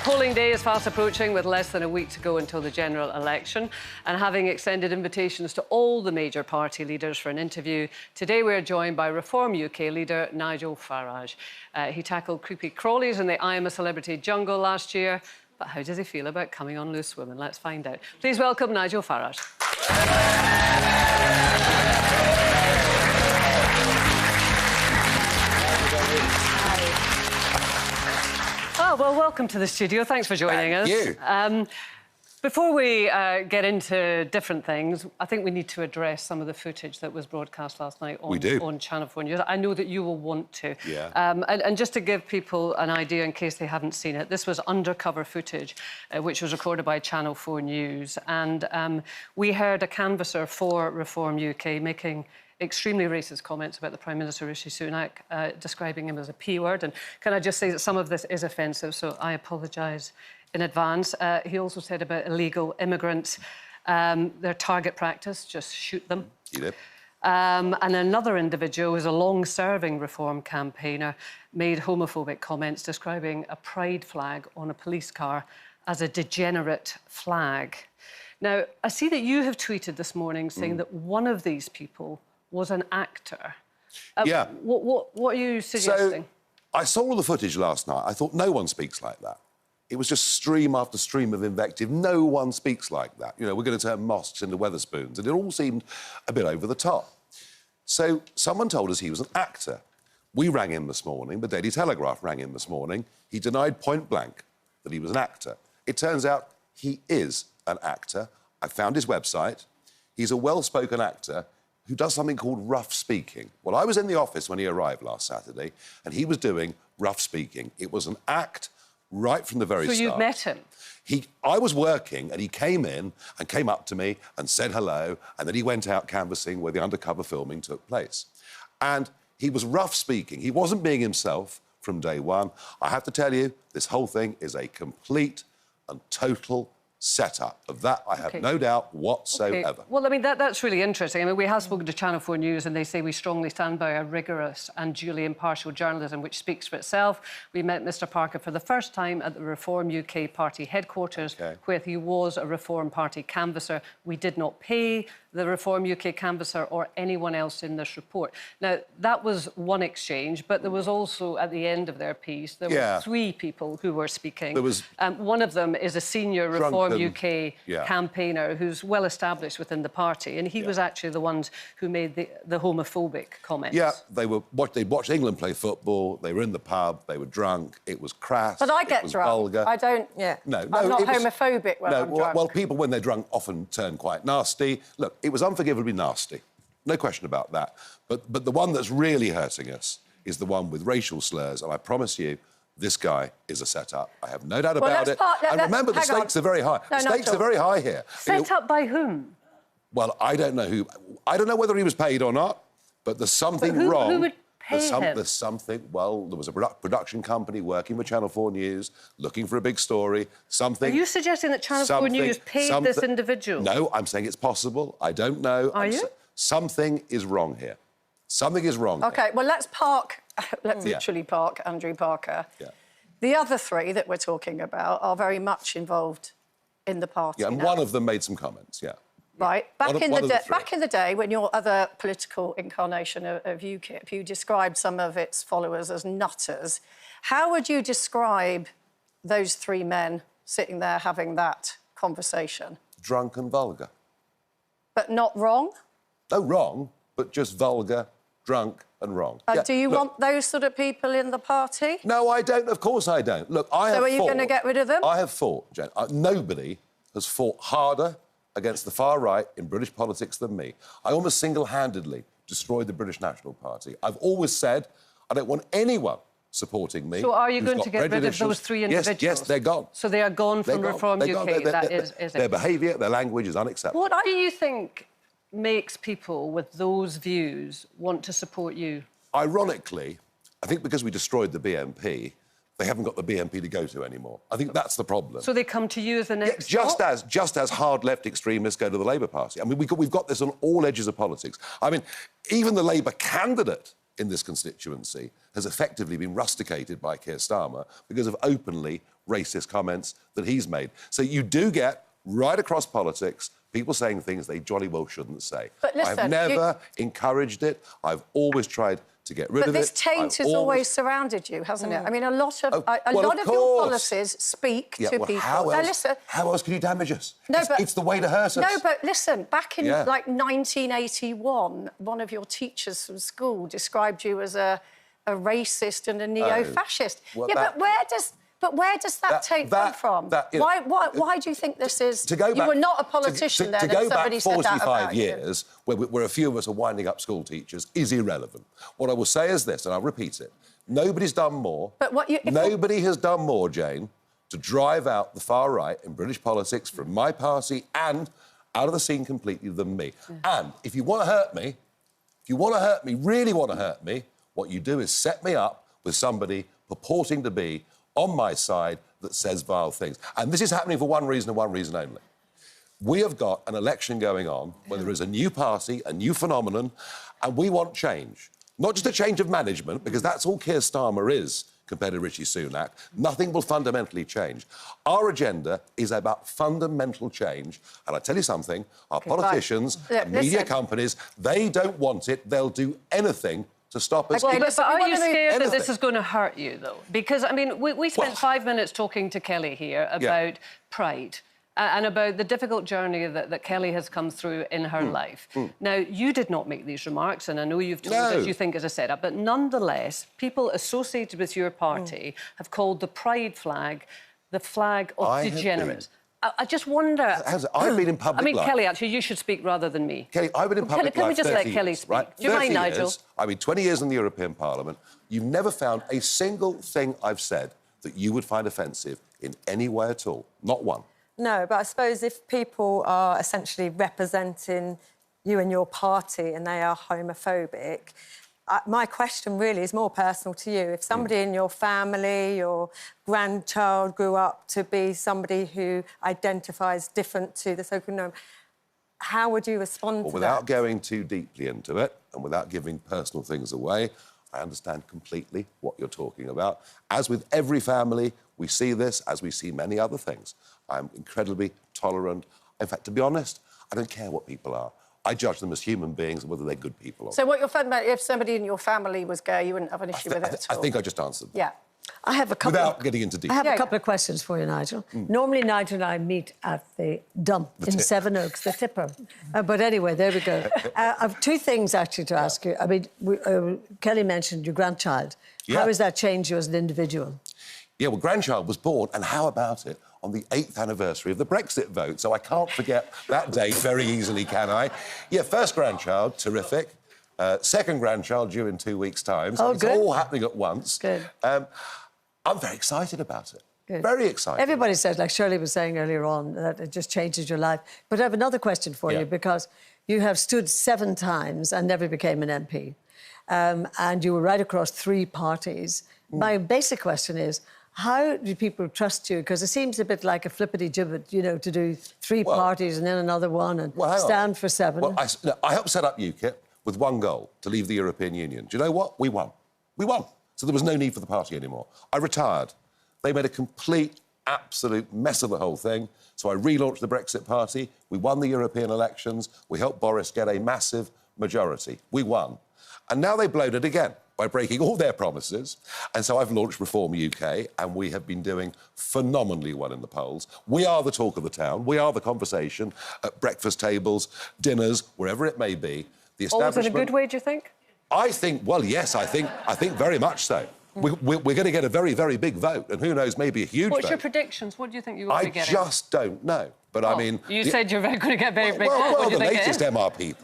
Polling day is fast approaching with less than a week to go until the general election. And having extended invitations to all the major party leaders for an interview, today we're joined by Reform UK leader Nigel Farage. He tackled creepy crawlies in the I Am a Celebrity jungle last year. But how does he feel about coming on Loose Women? Let's find out. Please welcome Nigel Farage. Oh, well, welcome to the studio. Thanks for joining us. Thank you. Before we get into different things, I think we need to address some of the footage that was broadcast last night on Channel 4 News. I know that you will want to. Yeah. And just to give people an idea in case they haven't seen it, this was undercover footage, which was recorded by Channel 4 News. And we heard a canvasser for Reform UK making extremely racist comments about the Prime Minister, Rishi Sunak, describing him as a P-word. And can I just say that some of this is offensive, so I apologise in advance. He also said about illegal immigrants, their target practice, just shoot them. And another individual, who's a long-serving Reform campaigner, made homophobic comments describing a pride flag on a police car as a degenerate flag. Now, I see that you have tweeted this morning saying that one of these people was an actor. Yeah. What are you suggesting? So, I saw all the footage last night. I thought, no one speaks like that. It was just stream after stream of invective. No one speaks like that. You know, we're going to turn mosques into Wetherspoons. And it all seemed a bit over the top. So someone told us he was an actor. We rang him this morning. The Daily Telegraph rang him this morning. He denied point blank that he was an actor. It turns out he is an actor. I found his website. He's a well-spoken actor who does something called rough speaking. Well, I was in the office when he arrived last Saturday, and he was doing rough speaking. It was an act right from the very start. So you've met him? I was working, and he came in and came up to me and said hello, and then he went out canvassing where the undercover filming took place. And he was rough speaking. He wasn't being himself from day one. I have to tell you, this whole thing is a complete and total setup. Of that, I have no doubt whatsoever. Okay. Well, I mean, that's really interesting. I mean, we have spoken to Channel 4 News and they say we strongly stand by a rigorous and duly impartial journalism which speaks for itself. We met Mr Parker for the first time at the Reform UK party headquarters, where he was a Reform party canvasser. We did not pay the Reform UK canvasser or anyone else in this report. Now, that was one exchange, but there was also, at the end of their piece, there were three people who were speaking. There was... one of them is a senior Reform UK campaigner who's well established within the party, and he was actually the ones who made the homophobic comments. Yeah, they'd watched England play football, they were in the pub, they were drunk, it was crass, but I get drunk. Vulgar. I don't, No, I'm not homophobic when I'm drunk. Well, people, when they're drunk, often turn quite nasty. Look, it was unforgivably nasty, no question about that. But the one that's really hurting us is the one with racial slurs, and I promise you, this guy is a set-up. I have no doubt about it. And remember, the stakes are very high. The stakes are very high here. Set up by whom? Well, I don't know who. I don't know whether he was paid or not, but there's something wrong. Who would pay him? There's something... Well, there was a production company working with Channel 4 News, looking for a big story, something... Are you suggesting that Channel 4 News paid this individual? No, I'm saying it's possible. I don't know. Are you? Something is wrong here. Something is wrong OK, here. well, let's park... Let's literally park Andrew Parker. Yeah. The other three that we're talking about are very much involved in the party. Yeah, and one of them made some comments, Right. Back in the day, when your other political incarnation of UKIP, you described some of its followers as nutters. How would you describe those three men sitting there having that conversation? Drunk and vulgar. But not wrong? No, wrong, but just vulgar, drunk and wrong. Do you want those sort of people in the party? No, I don't. Of course I don't. Look, I have fought... So are you going to get rid of them? I have fought, Jen. Nobody has fought harder against the far right in British politics than me. I almost single-handedly destroyed the British National Party. I've always said I don't want anyone supporting me. So are you going to get rid of those three individuals? Yes, they're gone. So they are gone from Reform UK, that is it? Their behaviour, their language is unacceptable. What do you think makes people with those views want to support you? Ironically, I think because we destroyed the BNP, they haven't got the BNP to go to anymore. I think that's the problem. So they come to you as the next just as hard left extremists go to the Labour Party. I mean, we've got this on all edges of politics. I mean, even the Labour candidate in this constituency has effectively been rusticated by Keir Starmer because of openly racist comments that he's made. So you do get, right across politics, people saying things they jolly well shouldn't say. But listen, I've never encouraged it. I've always tried to get rid of it. But this taint has always surrounded you, hasn't it? I mean, a lot of your policies speak to people. How else can you damage us? It's the way to hurt us. No, but listen, back in, like, 1981, one of your teachers from school described you as a racist and a neo-fascist. But where does that taint come from? Why do you think this is... You were not a politician then, and somebody said that about you. 45 years, where a few of us are winding up school teachers, is irrelevant. What I will say is this, and I'll repeat it. Nobody's done more... Nobody has done more, Jane, to drive out the far right in British politics from my party and out of the scene completely than me. And if you want to hurt me, really want to hurt me, what you do is set me up with somebody purporting to be on my side that says vile things. And this is happening for one reason and one reason only. We have got an election going on where there is a new party, a new phenomenon, and we want change. Not just a change of management, because that's all Keir Starmer is compared to Rishi Sunak. Nothing will fundamentally change. Our agenda is about fundamental change. And I tell you something, our politicians, media companies, they don't want it. They'll do anything to stop us. But are you scared that this is going to hurt you, though? Because, I mean, we spent 5 minutes talking to Kelly here about pride and about the difficult journey that Kelly has come through in her life. Now, you did not make these remarks, and I know you've told us you think it's a setup, but nonetheless, people associated with your party have called the pride flag the flag of degenerates. I just wonder... I've been in public life... Kelly, actually, you should speak rather than me. Kelly, I've been in public life Can we just let 30 Kelly years, speak? right? Do you mind, Nigel? I mean, 20 years in the European Parliament. You've never found a single thing I've said that you would find offensive in any way at all. Not one. No, but I suppose if people are essentially representing you and your party and they are homophobic... my question really is more personal to you. If somebody in your family, your grandchild grew up to be somebody who identifies different to the social norm, how would you respond to that? Without going too deeply into it and without giving personal things away, I understand completely what you're talking about. As with every family, we see this, as we see many other things. I'm incredibly tolerant. In fact, to be honest, I don't care what people are. I judge them as human beings and whether they're good people or not. So what you're saying about if somebody in your family was gay, you wouldn't have an issue with it at all? I think I just answered that. Yeah. I have a couple Without getting into detail. I have a couple of questions for you, Nigel. Normally, Nigel and I meet at the dump in Seven Oaks, the tipper. But anyway, there we go. I have two things, actually, to ask you. I mean, Kelly mentioned your grandchild. How has that changed you as an individual? Yeah, well, grandchild was born, and how about it, on the 8th anniversary of the Brexit vote, so I can't forget that date very easily, can I? Yeah, first grandchild, terrific. Second grandchild due in 2 weeks' time, so it's all happening at once. Good. I'm very excited about it. Good. Very excited. Everybody says, like Shirley was saying earlier on, that it just changes your life. But I have another question for you, because you have stood 7 times and never became an MP. And you were right across 3 parties. My basic question is, how do people trust you? Because it seems a bit like a flippity-gibbet, you know, to do 3 parties and then another one and stand for 7. Well, I helped set up UKIP with one goal, to leave the European Union. Do you know what? We won. We won. So there was no need for the party anymore. I retired. They made a complete, absolute mess of the whole thing. So I relaunched the Brexit Party. We won the European elections. We helped Boris get a massive majority. We won. And now they blowed it again by breaking all their promises. And so I've launched Reform UK, and we have been doing phenomenally well in the polls. We are the talk of the town. We are the conversation at breakfast tables, dinners, wherever it may be. The establishment... Always in a good way, do you think? I think, well, yes, I think very much so. We're going to get a very, very big vote, and who knows, maybe a huge vote. What's your predictions? What do you think you're going to get? I just don't know. But I mean... You said you're going to get very big vote. Well, the latest MRP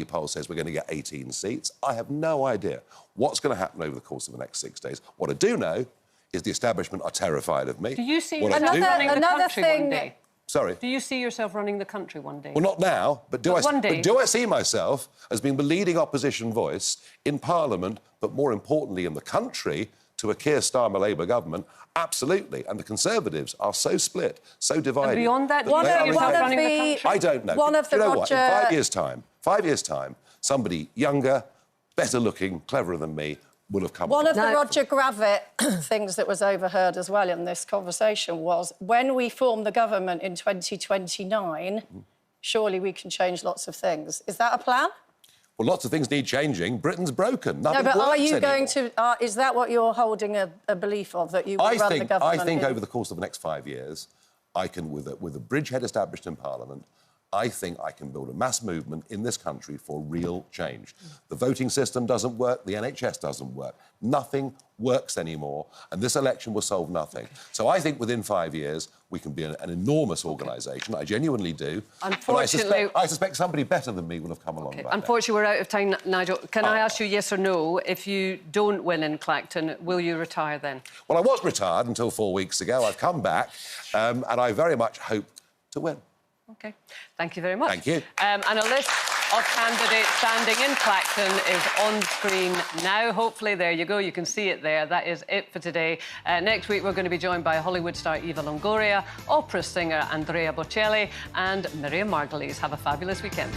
poll says we're going to get 18 seats. I have no idea what's going to happen over the course of the next 6 days. What I do know is the establishment are terrified of me. Do you see yourself running the country one day? Sorry? Do you see yourself running the country one day? Well, not now, but do I see myself as being the leading opposition voice in Parliament, but more importantly in the country, to a Keir Starmer Labour government? Absolutely. And the Conservatives are so split, so divided. And beyond that, one of the I don't know. One of the you know what? In 5 years' time, somebody younger, better looking, cleverer than me, would have come. One of the Roger Gravitt things that was overheard as well in this conversation was, when we form the government in 2029, surely we can change lots of things. Is that a plan? Well, lots of things need changing. Britain's broken. Nothing No, but are you works going anymore. to... is that what you're holding a belief of, that you will run the government? I think over the course of the next 5 years, I can, with a bridgehead established in Parliament, I think I can build a mass movement in this country for real change. The voting system doesn't work, the NHS doesn't work. Nothing works anymore, and this election will solve nothing. So I think within 5 years, we can be an enormous organisation. I genuinely do. Unfortunately... But I suspect somebody better than me will have come along by Unfortunately, we're out of time, Nigel. Can I ask you yes or no? If you don't win in Clacton, will you retire then? Well, I was retired until 4 weeks ago. I've come back, and I very much hope to win. OK. Thank you very much. Thank you. And a list of candidates standing in Clacton is on screen now. Hopefully, there you go. You can see it there. That is it for today. Next week, we're going to be joined by Hollywood star Eva Longoria, opera singer Andrea Bocelli and Miriam Margolyes. Have a fabulous weekend.